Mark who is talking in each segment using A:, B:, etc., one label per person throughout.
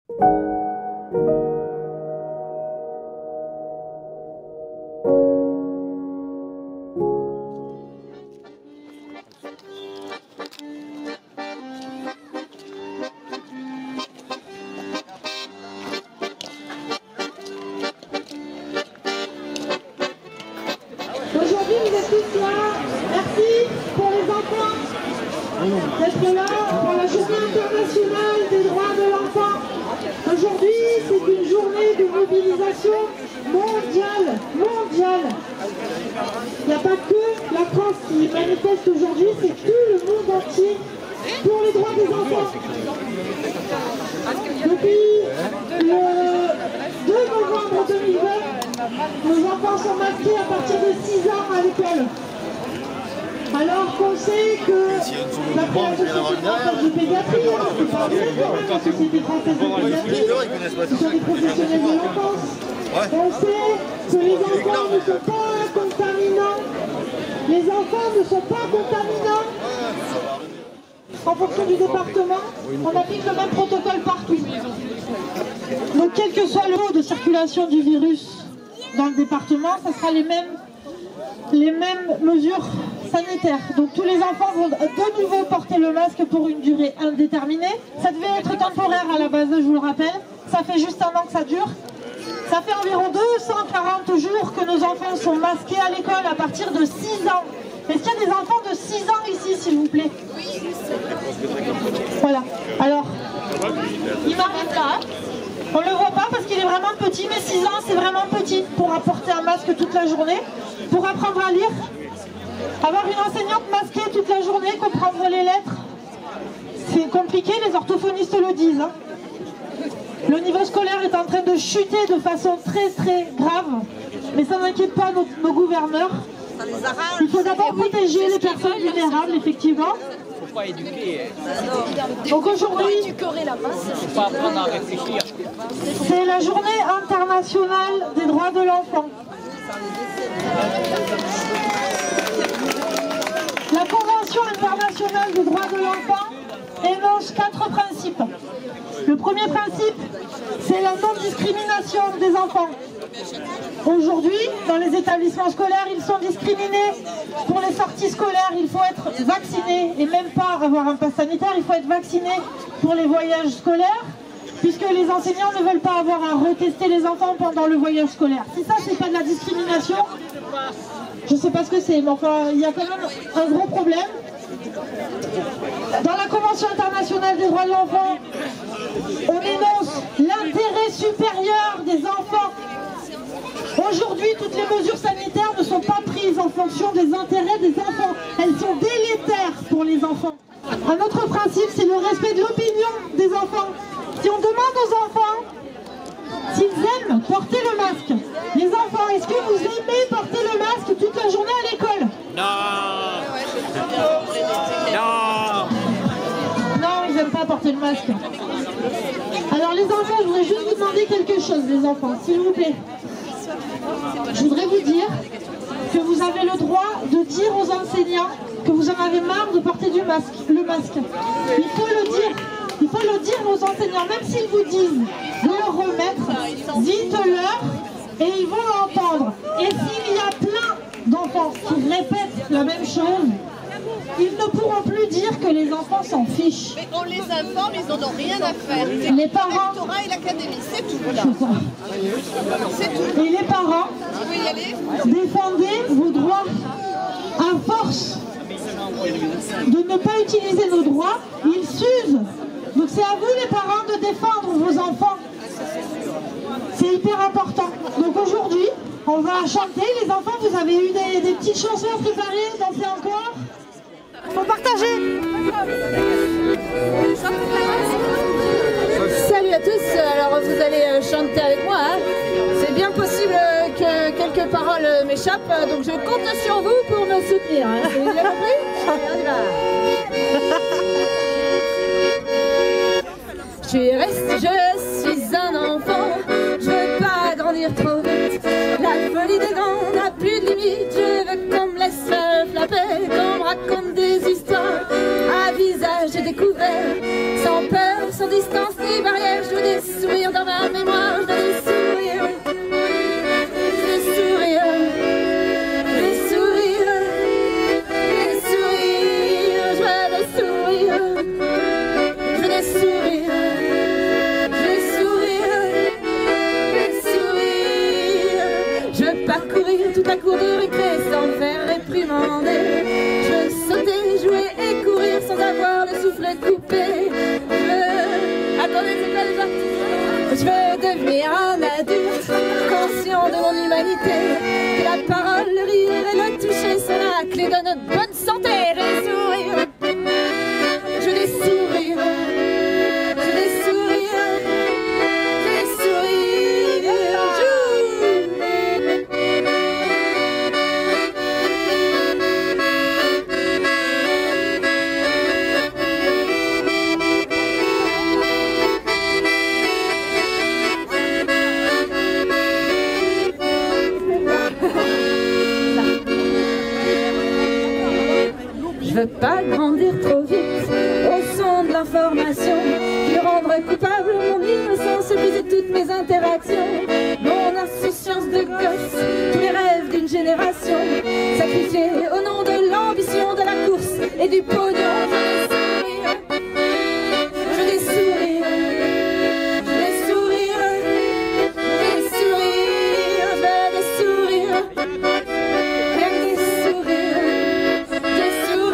A: Aujourd'hui, vous êtes tous là. Merci pour les enfants d'être là pour la Journée internationale des droits de l'enfant. Aujourd'hui, c'est une journée de mobilisation mondiale. Il n'y a pas que la France qui manifeste aujourd'hui, c'est tout le monde entier pour les droits des enfants. Depuis le 2 novembre 2020, nos enfants sont masqués à partir de 6 ans à l'école. Alors qu'on sait que d'après la Société française de pédiatrie, c'est pas vrai quand même, la Société française de pédiatrie, ce sont des professionnels de l'enfance. On sait que les enfants ne sont pas contaminants. Les enfants ne sont pas contaminants. En fonction du département, on applique le même protocole partout. Donc quel que soit le taux de circulation du virus dans le département, ça sera les mêmes mesures sanitaires. Donc tous les enfants vont de nouveau porter le masque pour une durée indéterminée. Ça devait être temporaire à la base, je vous le rappelle. Ça fait juste un an que ça dure. Ça fait environ 240 jours que nos enfants sont masqués à l'école à partir de 6 ans. Est-ce qu'il y a des enfants de 6 ans ici, s'il vous plaît? Oui. Voilà. Alors, il m'arrive là. On ne le voit pas parce qu'il est vraiment petit, mais 6 ans, c'est vraiment petit pour apporter un masque toute la journée, pour apprendre à lire. Avoir une enseignante masquée toute la journée, comprendre les lettres, c'est compliqué, les orthophonistes le disent. Hein. Le niveau scolaire est en train de chuter de façon très grave, mais ça n'inquiète pas nos gouverneurs. Il faut d'abord protéger les personnes vulnérables, effectivement.
B: Pas éduquer.
A: Donc aujourd'hui, c'est la journée internationale des droits de l'enfant. La Convention internationale des droits de l'enfant énonce 4 principes. Le premier principe, c'est la non-discrimination des enfants. Aujourd'hui, dans les établissements scolaires, ils sont discriminés. Pour les sorties scolaires, il faut être vacciné et même pas avoir un pass sanitaire, il faut être vacciné pour les voyages scolaires, puisque les enseignants ne veulent pas avoir à retester les enfants pendant le voyage scolaire. Si ça, c'est pas de la discrimination, je sais pas ce que c'est, mais enfin, il y a quand même un gros problème. Dans la Convention internationale des droits de l'enfant, on énonce l'intérêt supérieur des enfants. Aujourd'hui, toutes les mesures sanitaires ne sont pas prises en fonction des intérêts des enfants. Elles sont délétères pour les enfants. Un autre principe, c'est le respect de l'opinion des enfants. Si on demande aux enfants s'ils aiment porter le masque, les enfants, est-ce que vous aimez porter le masque toute la journée à l'école?
B: Non.
A: Non, ils n'aiment pas porter le masque. Alors les enfants, je voudrais juste vous demander quelque chose, les enfants, s'il vous plaît. Je voudrais vous dire que vous avez le droit de dire aux enseignants que vous en avez marre de porter le masque. Il faut le dire. Il faut le dire aux enseignants, même s'ils vous disent de le remettre, dites-leur et ils vont l'entendre. Et s'il y a plein d'enfants qui répètent la même chose, ils ne pourront plus dire que les enfants s'en fichent.
C: Mais on les informe, ils n'en ont rien à faire.
A: Les parents...
C: Le rectorat et l'académie, c'est tout. C'est tout.
A: Et les parents,
C: Tu veux y aller?
A: défendez vos droits à force de ne pas utiliser nos droits, ils s'usent. Donc c'est à vous les parents de défendre vos enfants. C'est hyper important. Donc aujourd'hui, on va chanter. Les enfants, vous avez eu des petites chansons à préparer, danser encore. Faut partager.
D: Salut à tous, alors vous allez chanter avec moi. Hein. C'est bien possible que quelques paroles m'échappent, donc je compte sur vous pour me soutenir. Hein. Vous avez compris? On y va. Je suis un enfant, je veux pas grandir trop vite. La folie des grands n'a plus de limite. Je veux qu'on me laisse flapper, qu'on me raconte des histoires à visage découvert, sans peur, sans distance ni barrière. Je veux des toute la cour de récré sans me faire réprimander. Je veux sauter, jouer et courir sans avoir le soufflet coupé. Attendez, c'est pas déjà. Je veux devenir un adulte, conscient de mon humanité. Que la parole, le rire et le toucher sont la clé de notre bonne santé. Je veux des sourires, je veux des sourires, je veux des sourires, je veux des Je veux pas grandir trop vite au son de l'information qui rendrait coupable mon innocence et briser toutes mes interactions. Mon insouciance de gosse, tous les rêves d'une génération sacrifiés au nom de l'ambition, de la course et du pognon. Je veux des sourires, je veux des sourires, je veux des sourires, je veux des sourires, je veux des sourires.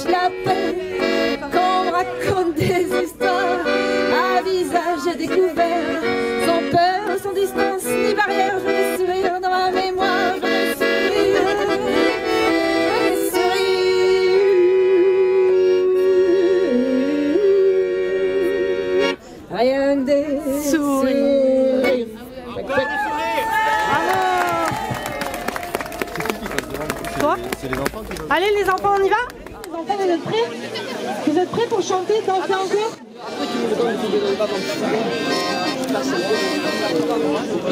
D: La paix, qu'on me raconte des histoires à visage découvert, sans peur, sans distance ni barrière. Je veux des sourires dans ma mémoire, je veux des sourires, je veux des sourires, rien que des sourires.
A: Quoi? Allez les enfants, on y va? Les enfants, vous êtes prêts? Vous êtes prêts pour chanter, danser encore?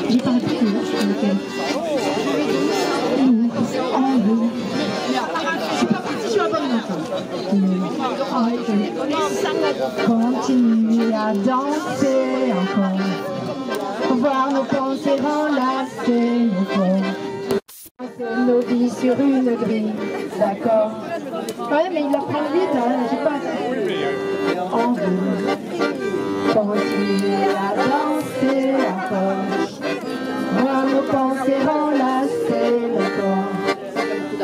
A: J'ai pas appris, je suis pas partie sur la bonne note. Continuer à danser encore, voir nos pensées enlacer nos corps. Nos vies sur une grille, d'accord. Ouais, mais il la prend vite, hein, j'ai pas. On veut continuer à danser encore, voir nos pensées enlacer le corps,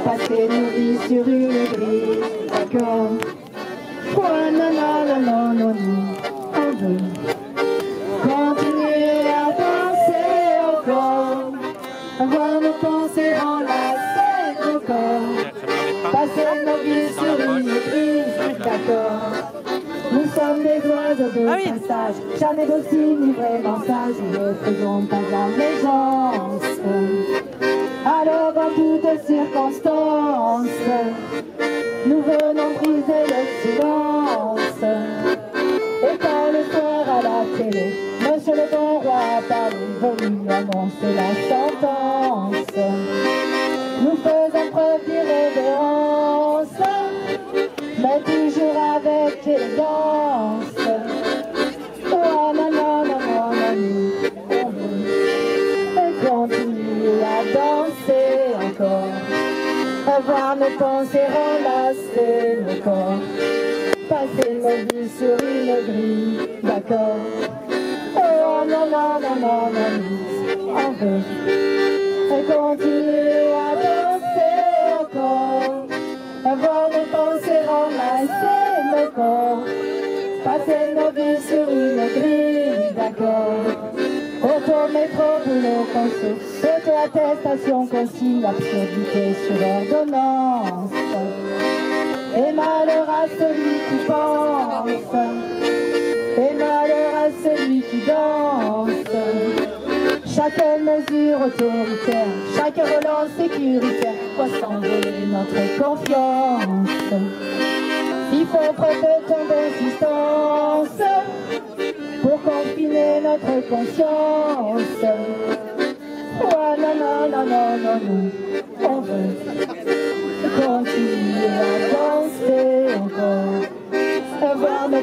A: passer nos vies sur une grille, d'accord. Oh non, non, non, non, non, non, on veut continuer à danser encore, voir nos pensées enlacer nos corps, passer nos vies sur une grille, d'accord. Nous sommes des oiseaux de passage, jamais dociles ni vraiment sages, nous ne faisons pas d'allégeance. Alors dans toutes circonstances, nous venons briser le silence. Et quand le soir à la télé, Monsieur le bon roi Paris volume annonce la sentence, nous faisons preuve d'irrévérence, mais toujours avec élégance. Oh non, non, non, non, non, on veut continuer à danser encore, voir nos pensées enlacer nos corps, passer nos vies sur une grille, d'accord. Oh non, non, non, non, non, on veut continuer à danser encore, voir nos pensées enlacer nos corps, passer nos vies sur une grille, d'accord. Auto, métro, boulot, conso, auto-attestation, consigne, absurdité sur ordonnance. Et malheur à celui qui pense, et malheur à celui qui danse. Chaque mesure autoritaire, chaque relance sécuritaire doit s'envoler notre confiance. Il faut preuve de ton d'insistance pour confiner notre conscience. Oh non, non, non, non, non, non, on veut continuer à danser encore,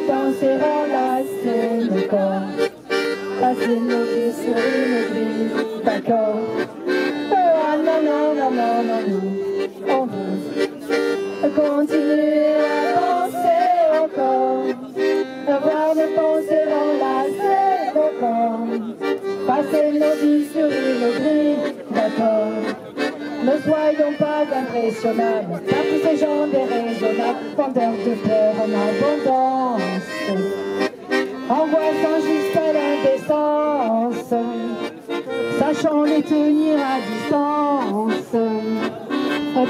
D: pensées enlacer nos corps. Passer nos vies sur une grille, d'accord. Oh non, non, non, non, non, non. On veut continuer à penser encore. Avoir nos pensées enlacer nos corps. Passer nos vies sur une grille, d'accord. Ne soyons pas impressionnables par tous ces gens déraisonnables, vendeurs de peur en abondance, angoissant jusqu'à l'indécence, sachant les tenir à distance.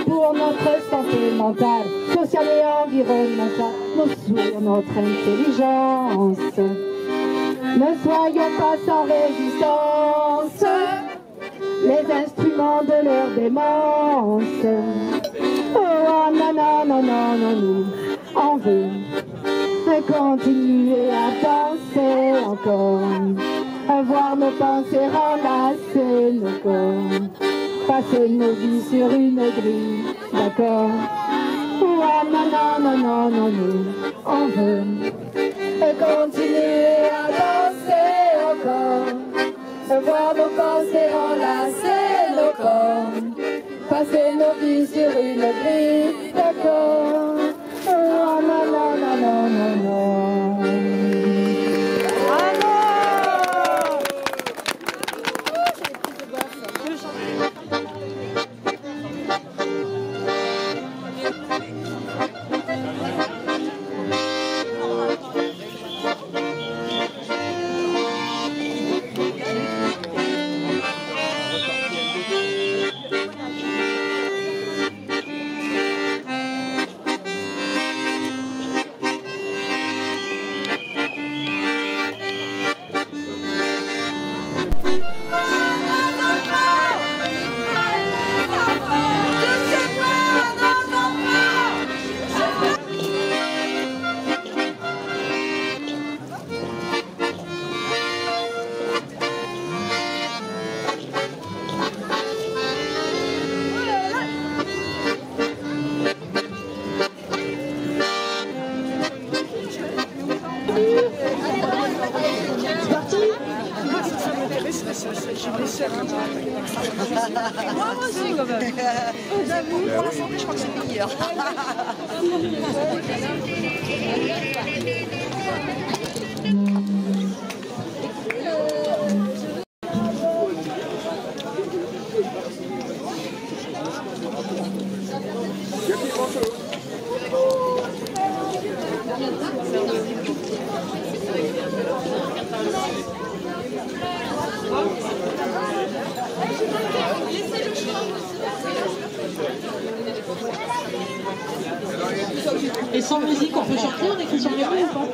D: Pour notre santé mentale, sociale et environnementale, nos sourires, notre intelligence. Ne soyons pas sans résistance, les instruments de leur démence. Oh non, non, non, non, non, non, on veut continuer à penser encore, voir nos pensées enlacer nos corps, passer nos vies sur une grille, d'accord. Oh non, non, non, non, non, non, on veut continuer à penser encore, voir nos pensées enlacer nos corps, passer nos vies sur une grille, d'accord. Oh non, non, non, non, non, non.
C: Moi aussi, quand même. J'avoue, pour la santé, je crois que c'est meilleur.
A: Et sans musique, on peut chanter, on écrit sur les murs ou pas?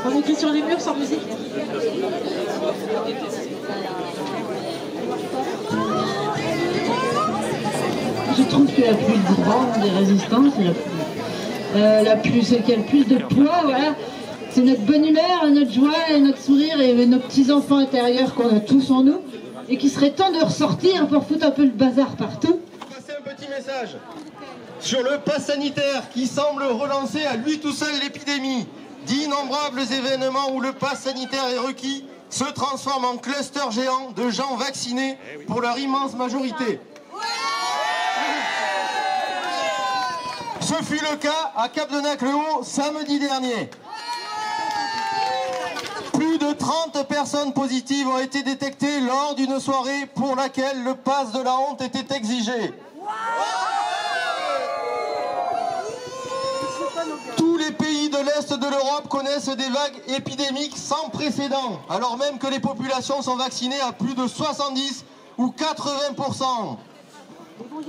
A: On écrit sur les murs sans musique?
E: Je trouve que la plus grande des résistances, celle qui a le plus de poids, voilà, c'est notre bonne humeur, notre joie, et notre sourire et nos petits enfants intérieurs qu'on a tous en nous et qu'il serait temps de ressortir pour foutre un peu le bazar partout.
F: Passer un petit message sur le pass sanitaire qui semble relancer à lui tout seul l'épidémie. D'innombrables événements où le pass sanitaire est requis se transforment en cluster géant de gens vaccinés pour leur immense majorité. Ce fut le cas à Cap-de-Nac-le-Haut samedi dernier. Plus de 30 personnes positives ont été détectées lors d'une soirée pour laquelle le pass de la honte était exigé. Tous les pays de l'Est de l'Europe connaissent des vagues épidémiques sans précédent, alors même que les populations sont vaccinées à plus de 70 ou 80%.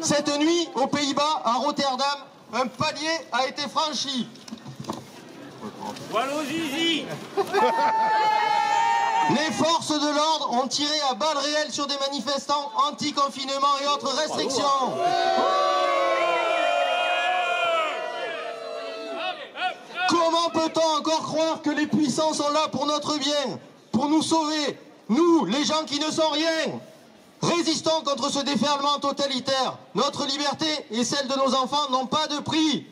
F: Cette nuit, aux Pays-Bas, à Rotterdam, un palier a été franchi.
B: Voilà Zizi.
F: Les forces de l'ordre ont tiré à balles réelles sur des manifestants anti-confinement et autres restrictions. Comment peut-on encore croire que les puissants sont là pour notre bien, pour nous sauver, nous, les gens qui ne sont rien? Résistons contre ce déferlement totalitaire. Notre liberté et celle de nos enfants n'ont pas de prix.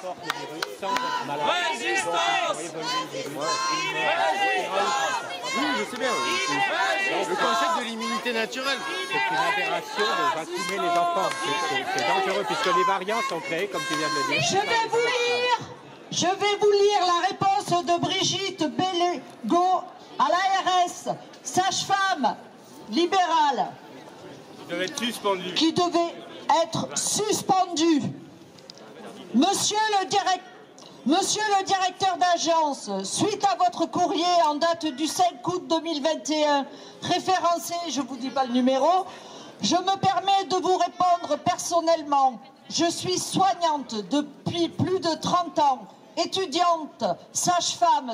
B: porte le virus sans être malade.
G: Résistance!
F: Oui, je sais bien. Le concept de l'immunité naturelle.
B: C'est une aberration de vacciner les enfants. C'est dangereux puisque les variants sont créés, comme tu viens de le dire.
H: Je vais vous lire la réponse de Brigitte Bellego à l'ARS, sage-femme libérale, qui devait être suspendue. Monsieur le directeur d'agence, suite à votre courrier en date du 5 août 2021, référencé, je ne vous dis pas le numéro, je me permets de vous répondre personnellement. Je suis soignante depuis plus de 30 ans, étudiante, sage-femme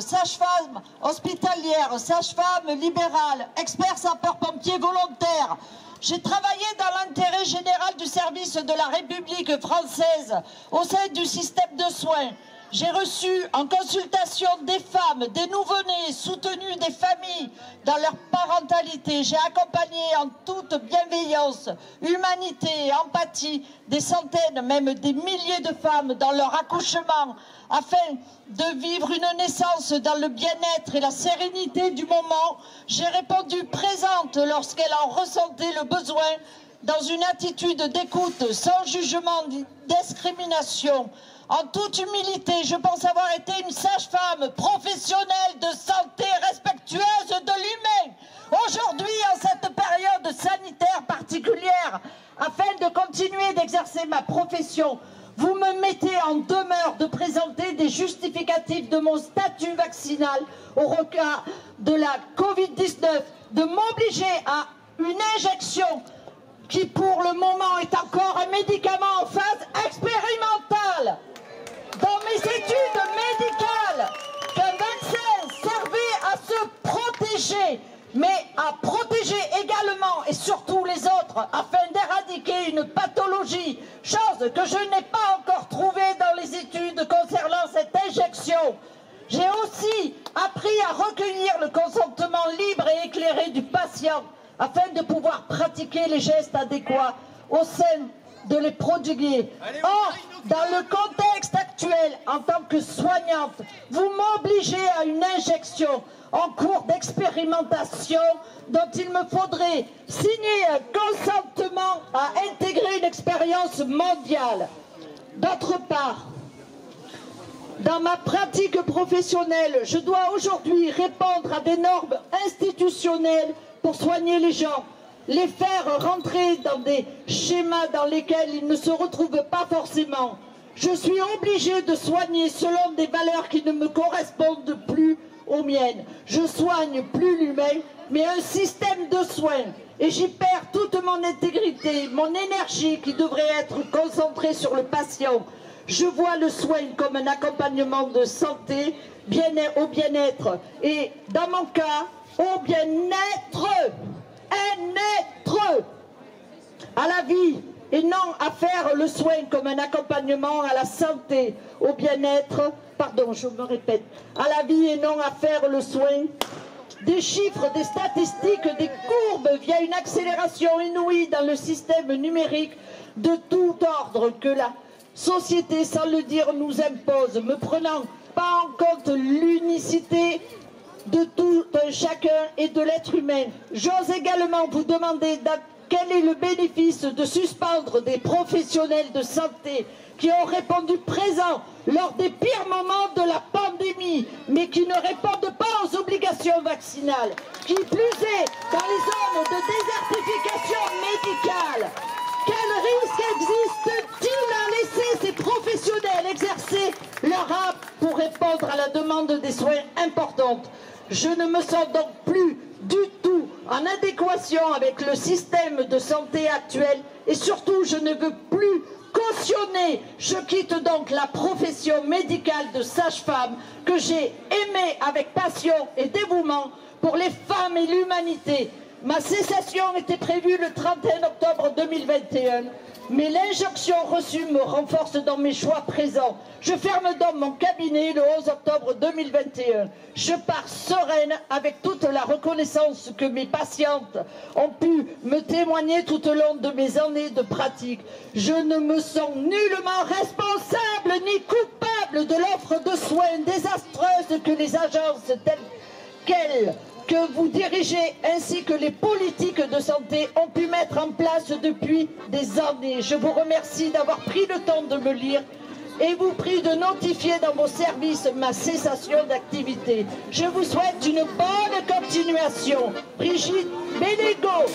H: hospitalière, sage-femme libérale, expert sapeur-pompier volontaire. J'ai travaillé dans l'intérêt général du service de la République française au sein du système de soins. J'ai reçu en consultation des femmes, des nouveau-nés, soutenu des familles dans leur parentalité. J'ai accompagné en toute bienveillance, humanité et empathie des centaines, même des milliers de femmes dans leur accouchement afin de vivre une naissance dans le bien-être et la sérénité du moment. J'ai répondu présente lorsqu'elle en ressentait le besoin dans une attitude d'écoute, sans jugement ni discrimination. En toute humilité, je pense avoir été une sage-femme professionnelle de santé respectueuse de l'humain. Aujourd'hui, en cette période sanitaire particulière, afin de continuer d'exercer ma profession, vous me mettez en demeure de présenter des justificatifs de mon statut vaccinal au regard de la Covid-19, de m'obliger à une injection qui pour le moment est encore un médicament en phase expérimentale. Dans mes études médicales, qu'un vaccin servait à se protéger, mais à protéger également et surtout les autres afin d'éradiquer une pathologie, chose que je n'ai pas encore trouvée dans les études concernant cette injection. J'ai aussi appris à recueillir le consentement libre et éclairé du patient afin de pouvoir pratiquer les gestes adéquats au sein de les prodiguer. Or, dans le contexte actuel, en tant que soignante, vous m'obligez à une injection en cours d'expérimentation dont il me faudrait signer un consentement à intégrer une expérience mondiale. D'autre part, dans ma pratique professionnelle, je dois aujourd'hui répondre à des normes institutionnelles pour soigner les gens, les faire rentrer dans des schémas dans lesquels ils ne se retrouvent pas forcément. Je suis obligée de soigner selon des valeurs qui ne me correspondent plus aux miennes. Je soigne plus l'humain, mais un système de soins. Et j'y perds toute mon intégrité, mon énergie qui devrait être concentrée sur le patient. Je vois le soin comme un accompagnement de santé, au bien-être. Et dans mon cas, au bien-être. Un être à la vie et non à faire le soin comme un accompagnement à la santé, au bien-être, pardon, je me répète, à la vie et non à faire le soin des chiffres, des statistiques, des courbes via une accélération inouïe dans le système numérique de tout ordre que la société, sans le dire, nous impose, me prenant pas en compte l'unicité de tout un chacun et de l'être humain. J'ose également vous demander quel est le bénéfice de suspendre des professionnels de santé qui ont répondu présent lors des pires moments de la pandémie, mais qui ne répondent pas aux obligations vaccinales. Qui plus est, dans les zones de désertification médicale, quel risque existe-t-il à laisser ces professionnels exercer leur art pour répondre à la demande des soins importantes? Je ne me sens donc plus du tout en adéquation avec le système de santé actuel et surtout je ne veux plus cautionner. Je quitte donc la profession médicale de sage-femme que j'ai aimée avec passion et dévouement pour les femmes et l'humanité. Ma cessation était prévue le 31 octobre 2021. Mais l'injonction reçue me renforce dans mes choix présents. Je ferme donc mon cabinet le 11 octobre 2021. Je pars sereine avec toute la reconnaissance que mes patientes ont pu me témoigner tout au long de mes années de pratique. Je ne me sens nullement responsable ni coupable responsable de l'offre de soins désastreuse que les agences telles qu'elles que vous dirigez ainsi que les politiques de santé ont pu mettre en place depuis des années. Je vous remercie d'avoir pris le temps de me lire et vous prie de notifier dans vos services ma cessation d'activité. Je vous souhaite une bonne continuation. Brigitte Bénégo.